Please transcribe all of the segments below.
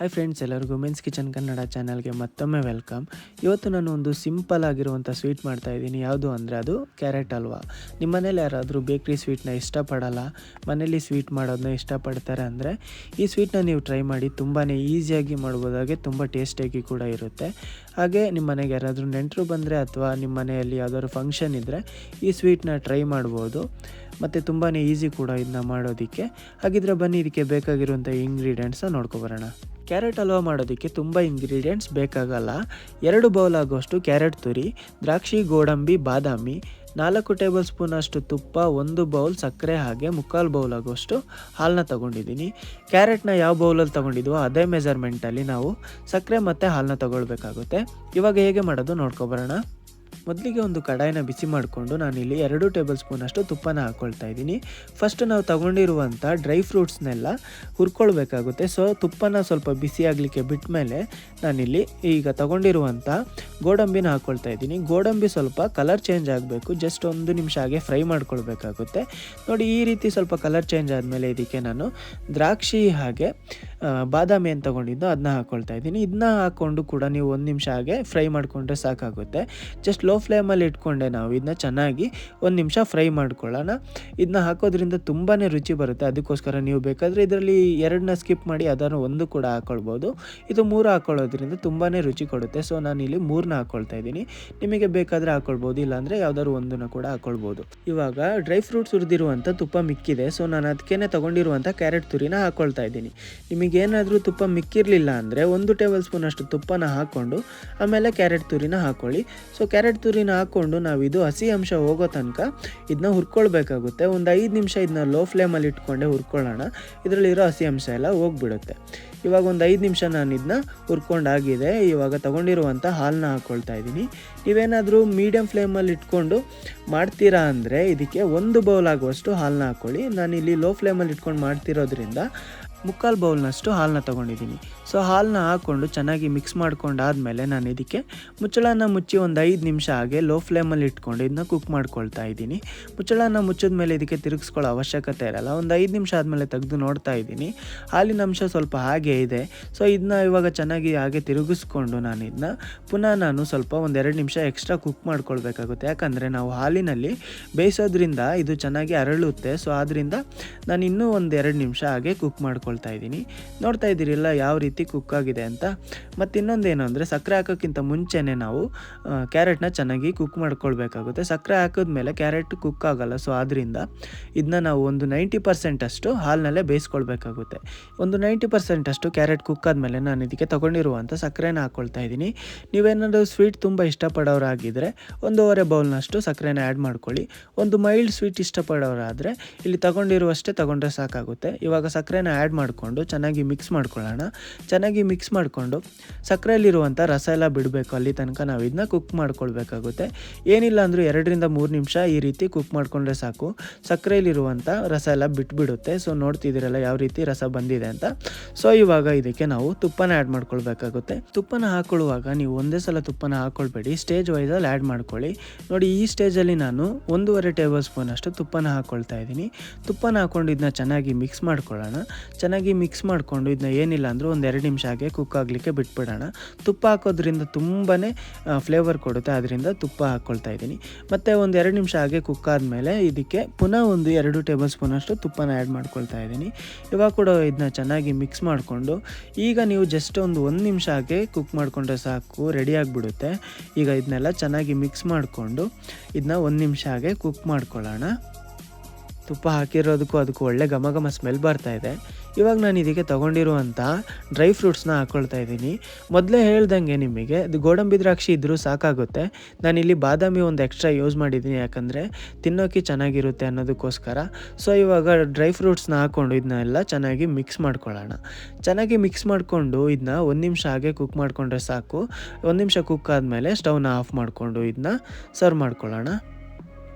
Hi friends, ಎಲ್ಲರಿಗೂ men's kitchen Kannada ಚಾನಲ್ಗೆ ಮತ್ತೊಮ್ಮೆ ವೆಲ್ಕಮ್. ಇವತ್ತು ನಾನು ಒಂದು ಸಿಂಪಲ್ ಆಗಿರುವಂಥ ಸ್ವೀಟ್ ಮಾಡ್ತಾಯಿದ್ದೀನಿ. ಯಾವುದು ಅಂದರೆ ಅದು ಕ್ಯಾರೆಟ್ ಹಲ್ವಾ. ನಿಮ್ಮ ಮನೇಲಿ ಯಾರಾದರೂ ಬೇಕ್ರಿ ಸ್ವೀಟ್ನ ಇಷ್ಟಪಡಲ್ಲ, ಮನೇಲಿ ಸ್ವೀಟ್ ಮಾಡೋದನ್ನ ಇಷ್ಟಪಡ್ತಾರೆ ಅಂದರೆ ಈ ಸ್ವೀಟ್ನ ನೀವು ಟ್ರೈ ಮಾಡಿ. ತುಂಬಾ ಈಸಿಯಾಗಿ ಮಾಡ್ಬೋದಾಗೆ, ತುಂಬ ಟೇಸ್ಟಿಯಾಗಿ ಕೂಡ ಇರುತ್ತೆ. ಹಾಗೆ ನಿಮ್ಮ ಮನೆಗೆ ಯಾರಾದರೂ ನೆಂಟರು ಬಂದರೆ ಅಥವಾ ನಿಮ್ಮ ಮನೆಯಲ್ಲಿ ಯಾವ್ದಾದ್ರು ಫಂಕ್ಷನ್ ಇದ್ದರೆ ಈ ಸ್ವೀಟ್ನ ಟ್ರೈ ಮಾಡ್ಬೋದು. ಮತ್ತು ತುಂಬಾ ಈಸಿ ಕೂಡ ಇದನ್ನ ಮಾಡೋದಕ್ಕೆ. ಹಾಗಿದ್ರೆ ಬನ್ನಿ, ಇದಕ್ಕೆ ಬೇಕಾಗಿರುವಂಥ ಇಂಗ್ರೀಡಿಯೆಂಟ್ಸ್ನ ನೋಡ್ಕೊಬರೋಣ. ಕ್ಯಾರೆಟ್ ಹಲ್ವಾ ಮಾಡೋದಕ್ಕೆ ತುಂಬ ಇಂಗ್ರೀಡಿಯೆಂಟ್ಸ್ ಬೇಕಾಗಲ್ಲ. 2 ಬೌಲ್ ಆಗೋಷ್ಟು ಕ್ಯಾರೆಟ್ ತುರಿ, ದ್ರಾಕ್ಷಿ, ಗೋಡಂಬಿ, ಬಾದಾಮಿ, 4 ಟೇಬಲ್ ಸ್ಪೂನ್ ಅಷ್ಟು ತುಪ್ಪ, 1 ಬೌಲ್ ಸಕ್ಕರೆ, ಹಾಗೆ 3/4 ಬೌಲ್ ಆಗೋಷ್ಟು ಹಾಲನ್ನ ತೊಗೊಂಡಿದ್ದೀನಿ. ಕ್ಯಾರೆಟ್ನ ಯಾವ ಬೌಲಲ್ಲಿ ತೊಗೊಂಡಿದ್ವೋ ಅದೇ ಮೆಜರ್ಮೆಂಟಲ್ಲಿ ನಾವು ಸಕ್ಕರೆ ಮತ್ತು ಹಾಲನ್ನ ತೊಗೊಳ್ಬೇಕಾಗುತ್ತೆ. ಇವಾಗ ಹೇಗೆ ಮಾಡೋದು ನೋಡ್ಕೊಬರೋಣ. ಮೊದಲಿಗೆ ಒಂದು ಕಡಾಯಿನ ಬಿಸಿ ಮಾಡಿಕೊಂಡು ನಾನಿಲ್ಲಿ 2 ಟೇಬಲ್ ಸ್ಪೂನ್ ಅಷ್ಟು ತುಪ್ಪನ ಹಾಕ್ಕೊಳ್ತಾ ಇದ್ದೀನಿ. ಫಸ್ಟ್ ನಾವು ತಗೊಂಡಿರುವಂಥ ಡ್ರೈ ಫ್ರೂಟ್ಸ್ನೆಲ್ಲ ಹುರ್ಕೊಳ್ಬೇಕಾಗುತ್ತೆ. ಸೊ ತುಪ್ಪನ ಸ್ವಲ್ಪ ಬಿಸಿ ಆಗಲಿಕ್ಕೆ ಬಿಟ್ಟ ಮೇಲೆ ನಾನಿಲ್ಲಿ ಈಗ ತಗೊಂಡಿರುವಂಥ ಗೋಡಂಬಿನ ಹಾಕ್ಕೊಳ್ತಾ ಇದ್ದೀನಿ. ಗೋಡಂಬಿ ಸ್ವಲ್ಪ ಕಲರ್ ಚೇಂಜ್ ಆಗಬೇಕು, ಜಸ್ಟ್ 1 ನಿಮಿಷ ಹಾಗೆ ಫ್ರೈ ಮಾಡ್ಕೊಳ್ಬೇಕಾಗುತ್ತೆ. ನೋಡಿ, ಈ ರೀತಿ ಸ್ವಲ್ಪ ಕಲರ್ ಚೇಂಜ್ ಆದಮೇಲೆ ಇದಕ್ಕೆ ನಾನು ದ್ರಾಕ್ಷಿ ಹಾಗೆ ಬಾದಾಮಿ ಅಂತ ತೊಗೊಂಡಿದ್ದು ಅದನ್ನ ಹಾಕ್ಕೊಳ್ತಾ ಇದ್ದೀನಿ. ಇದನ್ನ ಹಾಕ್ಕೊಂಡು ಕೂಡ ನೀವು 1 ನಿಮಿಷ ಹಾಗೆ ಫ್ರೈ ಮಾಡಿಕೊಂಡ್ರೆ ಸಾಕಾಗುತ್ತೆ. ಜಸ್ಟ್ ಲೋ ಫ್ಲೇಮಲ್ಲಿ ಇಟ್ಕೊಂಡೆ ನಾವು ಇದನ್ನ ಚೆನ್ನಾಗಿ 1 ನಿಮಿಷ ಫ್ರೈ ಮಾಡ್ಕೊಳ್ಳೋಣ. ಇದನ್ನ ಹಾಕೋದ್ರಿಂದ ತುಂಬಾ ರುಚಿ ಬರುತ್ತೆ. ಅದಕ್ಕೋಸ್ಕರ ನೀವು ಬೇಕಾದರೆ ಇದರಲ್ಲಿ 2ನ ಸ್ಕಿಪ್ ಮಾಡಿ ಅದನ್ನು 1 ಕೂಡ ಹಾಕ್ಕೊಳ್ಬೋದು. ಇದು 3 ಹಾಕ್ಕೊಳ್ಳೋದ್ರಿಂದ ತುಂಬಾ ರುಚಿ ಕೊಡುತ್ತೆ. ಸೊ ನಾನಿಲ್ಲಿ 3ನ ಹಾಕ್ಕೊಳ್ತಾ ಇದ್ದೀನಿ. ನಿಮಗೆ ಬೇಕಾದರೆ ಹಾಕ್ಕೊಳ್ಬೋದು, ಇಲ್ಲಾಂದರೆ ಯಾವ್ದಾದ್ರು 1ನ ಕೂಡ ಹಾಕ್ಕೊಳ್ಬೋದು. ಇವಾಗ ಡ್ರೈ ಫ್ರೂಟ್ಸ್ ಹುರಿದಿರುವಂಥ ತುಪ್ಪ ಮಿಕ್ಕಿದೆ. ಸೊ ನಾನು ಅದಕ್ಕೇ ತೊಗೊಂಡಿರುವಂಥ ಕ್ಯಾರೆಟ್ ತುರಿನ ಹಾಕ್ಕೊಳ್ತಾ ಇದ್ದೀನಿ. ನಿಮಗೇನಾದರೂ ತುಪ್ಪ ಮಿಕ್ಕಿರಲಿಲ್ಲ ಅಂದರೆ 1 ಟೇಬಲ್ ಸ್ಪೂನ್ ಅಷ್ಟು ತುಪ್ಪನ ಹಾಕ್ಕೊಂಡು ಆಮೇಲೆ ಕ್ಯಾರೆಟ್ ತುರಿನ ಹಾಕ್ಕೊಳ್ಳಿ. ಸೊ ಕ್ಯಾರೆಟ್ ತುರಿನ ಹಾಕ್ಕೊಂಡು ನಾವು ಇದು ಹಸಿ ಅಂಶ ಹೋಗೋ ತನಕ ಇದನ್ನ ಹುರ್ಕೊಳ್ಬೇಕಾಗುತ್ತೆ. ಒಂದು 5 ನಿಮಿಷ ಇದನ್ನ ಲೋ ಫ್ಲೇಮಲ್ಲಿ ಇಟ್ಕೊಂಡೆ ಹುರ್ಕೊಳ್ಳೋಣ. ಇದರಲ್ಲಿರೋ ಹಸಿ ಅಂಶ ಎಲ್ಲ ಹೋಗ್ಬಿಡುತ್ತೆ. ಇವಾಗ ಒಂದು 5 ನಿಮಿಷ ನಾನು ಇದನ್ನ ಹುರ್ಕೊಂಡಾಗಿದೆ. ಇವಾಗ ತೊಗೊಂಡಿರುವಂಥ ಹಾಲನ್ನ ಹಾಕ್ಕೊಳ್ತಾ ಇದ್ದೀನಿ. ನೀವೇನಾದರೂ ಮೀಡಿಯಮ್ ಫ್ಲೇಮಲ್ಲಿ ಇಟ್ಕೊಂಡು ಮಾಡ್ತೀರಾ ಅಂದರೆ ಇದಕ್ಕೆ 1 ಬೌಲ್ ಆಗುವಷ್ಟು ಹಾಲನ್ನ ಹಾಕ್ಕೊಳ್ಳಿ. ನಾನಿಲ್ಲಿ ಲೋ ಫ್ಲೇಮಲ್ಲಿ ಇಟ್ಕೊಂಡು ಮಾಡ್ತಿರೋದ್ರಿಂದ 3/4 ಬೌಲ್ನಷ್ಟು ಹಾಲನ್ನ ತೊಗೊಂಡಿದ್ದೀನಿ. ಸೊ ಹಾಲನ್ನ ಹಾಕ್ಕೊಂಡು ಚೆನ್ನಾಗಿ ಮಿಕ್ಸ್ ಮಾಡ್ಕೊಂಡಾದಮೇಲೆ ನಾನು ಇದಕ್ಕೆ ಮುಚ್ಚಳನ ಮುಚ್ಚಿ ಒಂದು 5 ನಿಮಿಷ ಹಾಗೆ ಲೋ ಫ್ಲೇಮಲ್ಲಿ ಇಟ್ಕೊಂಡು ಇದನ್ನ ಕುಕ್ ಮಾಡ್ಕೊಳ್ತಾ ಇದ್ದೀನಿ. ಮುಚ್ಚಳನ ಮುಚ್ಚಿದ ಮೇಲೆ ಇದಕ್ಕೆ ತಿರುಗಿಸ್ಕೊಳ್ಳೋ ಅವಶ್ಯಕತೆ ಇರಲ್ಲ. ಒಂದು 5 ನಿಮಿಷ ಆದಮೇಲೆ ತೆಗೆದು ನೋಡ್ತಾ ಇದ್ದೀನಿ, ಹಾಲಿನ ಅಂಶ ಸ್ವಲ್ಪ ಹಾಗೆ ಇದೆ. ಸೊ ಇದನ್ನ ಇವಾಗ ಚೆನ್ನಾಗಿ ಹಾಗೆ ತಿರುಗಿಸ್ಕೊಂಡು ನಾನು ಇದನ್ನ ಪುನಃ ಸ್ವಲ್ಪ ಒಂದು 2 ನಿಮಿಷ ಎಕ್ಸ್ಟ್ರಾ ಕುಕ್ ಮಾಡ್ಕೊಳ್ಬೇಕಾಗುತ್ತೆ. ಯಾಕಂದರೆ ನಾವು ಹಾಲಿನಲ್ಲಿ ಬೇಯಿಸೋದ್ರಿಂದ ಇದು ಚೆನ್ನಾಗಿ ಅರಳುತ್ತೆ. ಸೊ ಆದ್ದರಿಂದ ನಾನು ಇನ್ನೂ ಒಂದು 2 ನಿಮಿಷ ಹಾಗೆ ಕುಕ್ ಮಾಡ್ಕೊಳ್ತಾ ಇದ್ದೀನಿ. ನೋಡ್ತಾ ಇದ್ದೀರಿಲ್ಲ ಯಾವ ರೀತಿ ಕುಕ್ ಆಗಿದೆ ಅಂತ. ಮತ್ತು ಇನ್ನೊಂದೇನು ಅಂದರೆ ಸಕ್ಕರೆ ಹಾಕೋಕ್ಕಿಂತ ಮುಂಚೆನೇ ನಾವು ಕ್ಯಾರೆಟ್ನ ಚೆನ್ನಾಗಿ ಕುಕ್ ಮಾಡ್ಕೊಳ್ಬೇಕಾಗುತ್ತೆ. ಸಕ್ಕರೆ ಹಾಕಿದ್ಮೇಲೆ ಕ್ಯಾರೆಟ್ ಕುಕ್ ಆಗಲ್ಲ. ಸೊ ಆದ್ದರಿಂದ ಇದನ್ನ ನಾವು ಒಂದು 90% ಅಷ್ಟು ಹಾಲಿನಲ್ಲೇ ಬೇಯಿಸ್ಕೊಳ್ಬೇಕಾಗುತ್ತೆ. ಒಂದು 90% ಅಷ್ಟು ಕ್ಯಾರೆಟ್ ಕುಕ್ ಆದಮೇಲೆ ನಾನು ಇದಕ್ಕೆ ತೊಗೊಂಡಿರುವಂಥ ಸಕ್ಕರೆನ ಹಾಕ್ಕೊಳ್ತಾ ಇದ್ದೀನಿ. ನೀವೇನಾದರೂ ಸ್ವೀಟ್ ತುಂಬ ಇಷ್ಟಪಡೋರಾಗಿದ್ದರೆ 1/2 ಬೌಲ್ನಷ್ಟು ಸಕ್ಕರೆನ ಆ್ಯಡ್ ಮಾಡ್ಕೊಳ್ಳಿ. ಒಂದು ಮೈಲ್ಡ್ ಸ್ವೀಟ್ ಇಷ್ಟಪಡೋರಾದರೆ ಇಲ್ಲಿ ತೊಗೊಂಡಿರುವಷ್ಟೇ ತೊಗೊಂಡ್ರೆ ಸಾಕಾಗುತ್ತೆ. ಇವಾಗ ಸಕ್ಕರೆನ ಆ್ಯಡ್ ಮಾಡಿಕೊಂಡು ಚೆನ್ನಾಗಿ ಮಿಕ್ಸ್ ಮಾಡ್ಕೊಳ್ಳೋಣ. ಚೆನ್ನಾಗಿ ಮಿಕ್ಸ್ ಮಾಡಿಕೊಂಡು ಸಕ್ಕರೆಯಲ್ಲಿರುವಂಥ ರಸ ಎಲ್ಲ ಬಿಡಬೇಕು. ಅಲ್ಲಿ ತನಕ ನಾವು ಇದನ್ನ ಕುಕ್ ಮಾಡ್ಕೊಳ್ಬೇಕಾಗುತ್ತೆ. ಏನಿಲ್ಲ ಅಂದರೂ 2-3 ನಿಮಿಷ ಈ ರೀತಿ ಕುಕ್ ಮಾಡಿಕೊಂಡ್ರೆ ಸಾಕು. ಸಕ್ಕರೆಯಲ್ಲಿರುವಂಥ ರಸ ಎಲ್ಲ ಬಿಟ್ಬಿಡುತ್ತೆ. ಸೊ ನೋಡ್ತಿದ್ದೀರಲ್ಲ ಯಾವ ರೀತಿ ರಸ ಬಂದಿದೆ ಅಂತ. ಸೊ ಇವಾಗ ಇದಕ್ಕೆ ನಾವು ತುಪ್ಪನ ಆ್ಯಡ್ ಮಾಡ್ಕೊಳ್ಬೇಕಾಗುತ್ತೆ. ತುಪ್ಪನ ಹಾಕ್ಕೊಳ್ಳುವಾಗ ನೀವು ಒಂದೇ ಸಲ ತುಪ್ಪನ ಹಾಕ್ಕೊಳ್ಬೇಡಿ, ಸ್ಟೇಜ್ ವೈಸಲ್ಲಿ ಆ್ಯಡ್ ಮಾಡ್ಕೊಳ್ಳಿ. ನೋಡಿ, ಈ ಸ್ಟೇಜಲ್ಲಿ ನಾನು 1.5 ಟೇಬಲ್ ಸ್ಪೂನ್ ಅಷ್ಟು ತುಪ್ಪನ ಹಾಕ್ಕೊಳ್ತಾ ಇದ್ದೀನಿ. ತುಪ್ಪನ ಹಾಕ್ಕೊಂಡು ಇದನ್ನ ಚೆನ್ನಾಗಿ ಮಿಕ್ಸ್ ಮಾಡ್ಕೊಳ್ಳೋಣ. ಚೆನ್ನಾಗಿ ಮಿಕ್ಸ್ ಮಾಡಿಕೊಂಡು ಇದನ್ನ ಏನಿಲ್ಲ ಅಂದರೂ ಒಂದು 2 ನಿಮಿಷ ಹಾಗೆ ಕುಕ್ ಆಗಲಿಕ್ಕೆ ಬಿಟ್ಬಿಡೋಣ. ತುಪ್ಪ ಹಾಕೋದ್ರಿಂದ ತುಂಬಾ ಫ್ಲೇವರ್ ಕೊಡುತ್ತೆ, ಅದರಿಂದ ತುಪ್ಪ ಹಾಕ್ಕೊಳ್ತಾ ಇದ್ದೀನಿ. ಮತ್ತು ಒಂದು 2 ನಿಮಿಷ ಹಾಗೆ ಕುಕ್ ಆದಮೇಲೆ ಇದಕ್ಕೆ ಪುನಃ ಒಂದು 2 ಟೇಬಲ್ ಸ್ಪೂನ್ ಅಷ್ಟು ತುಪ್ಪನ ಆ್ಯಡ್ ಮಾಡ್ಕೊಳ್ತಾ ಇದ್ದೀನಿ. ಇವಾಗ ಕೂಡ ಇದನ್ನ ಚೆನ್ನಾಗಿ ಮಿಕ್ಸ್ ಮಾಡಿಕೊಂಡು ಈಗ ನೀವು ಜಸ್ಟ್ ಒಂದು 1 ನಿಮಿಷ ಹಾಗೆ ಕುಕ್ ಮಾಡಿಕೊಂಡ್ರೆ ಸಾಕು, ರೆಡಿ ಆಗಿಬಿಡುತ್ತೆ. ಈಗ ಇದನ್ನೆಲ್ಲ ಚೆನ್ನಾಗಿ ಮಿಕ್ಸ್ ಮಾಡಿಕೊಂಡು ಇದನ್ನ 1 ನಿಮಿಷ ಹಾಗೆ ಕುಕ್ ಮಾಡ್ಕೊಳ್ಳೋಣ. ತುಪ್ಪ ಹಾಕಿರೋದಕ್ಕೂ ಅದಕ್ಕೂ ಒಳ್ಳೆ ಘಮ ಸ್ಮೆಲ್ ಬರ್ತಾ ಇದೆ. ಇವಾಗ ನಾನು ಇದಕ್ಕೆ ತೊಗೊಂಡಿರುವಂಥ ಡ್ರೈ ಫ್ರೂಟ್ಸ್ನ ಹಾಕ್ಕೊಳ್ತಾ ಇದ್ದೀನಿ. ಮೊದಲೇ ಹೇಳ್ದಂಗೆ ನಿಮಗೆ ಇದು ಗೋಡಂಬಿ ದ್ರಾಕ್ಷಿ ಇದ್ದರೂ ಸಾಕಾಗುತ್ತೆ. ನಾನಿಲ್ಲಿ ಬಾದಾಮಿ ಒಂದು ಎಕ್ಸ್ಟ್ರಾ ಯೂಸ್ ಮಾಡಿದ್ದೀನಿ, ಯಾಕಂದರೆ ತಿನ್ನೋಕ್ಕೆ ಚೆನ್ನಾಗಿರುತ್ತೆ ಅನ್ನೋದಕ್ಕೋಸ್ಕರ. ಸೊ ಇವಾಗ ಡ್ರೈ ಫ್ರೂಟ್ಸ್ನ ಹಾಕ್ಕೊಂಡು ಇದನ್ನೆಲ್ಲ ಚೆನ್ನಾಗಿ ಮಿಕ್ಸ್ ಮಾಡ್ಕೊಳ್ಳೋಣ. ಚೆನ್ನಾಗಿ ಮಿಕ್ಸ್ ಮಾಡಿಕೊಂಡು ಇದನ್ನ 1 ನಿಮಿಷ ಹಾಗೆ ಕುಕ್ ಮಾಡಿಕೊಂಡ್ರೆ ಸಾಕು. 1 ನಿಮಿಷ ಕುಕ್ ಆದಮೇಲೆ ಸ್ಟವ್ನ ಆಫ್ ಮಾಡಿಕೊಂಡು ಇದನ್ನ ಸರ್ವ್ ಮಾಡ್ಕೊಳ್ಳೋಣ.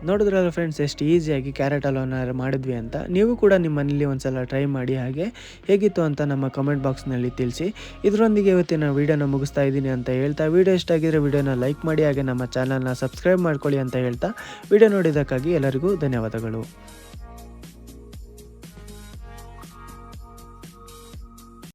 ನೋಡಿದ್ರಲ್ಲ ಫ್ರೆಂಡ್ಸ್, ಎಷ್ಟು ಈಸಿಯಾಗಿ ಕ್ಯಾರೆಟ್ ಹಲ್ವಾನ ಮಾಡಿದ್ವಿ ಅಂತ. ನೀವು ಕೂಡ ನಿಮ್ಮ ಮನೇಲಿ ಒಂದ್ಸಲ ಟ್ರೈ ಮಾಡಿ, ಹಾಗೆ ಹೇಗಿತ್ತು ಅಂತ ನಮ್ಮ ಕಮೆಂಟ್ ಬಾಕ್ಸ್ನಲ್ಲಿ ತಿಳಿಸಿ. ಇದರೊಂದಿಗೆ ಇವತ್ತಿನ ವೀಡಿಯೋನ ಮುಗಿಸ್ತಾ ಇದ್ದೀನಿ ಅಂತ ಹೇಳ್ತಾ, ವೀಡಿಯೋ ಇಷ್ಟ ಆಗಿದ್ರೆ ವೀಡಿಯೋನ ಲೈಕ್ ಮಾಡಿ, ಹಾಗೆ ನಮ್ಮ ಚಾನಲ್ನ ಸಬ್ಸ್ಕ್ರೈಬ್ ಮಾಡ್ಕೊಳ್ಳಿ ಅಂತ ಹೇಳ್ತಾ, ವೀಡಿಯೋ ನೋಡಿದ್ದಕ್ಕಾಗಿ ಎಲ್ಲರಿಗೂ ಧನ್ಯವಾದಗಳು.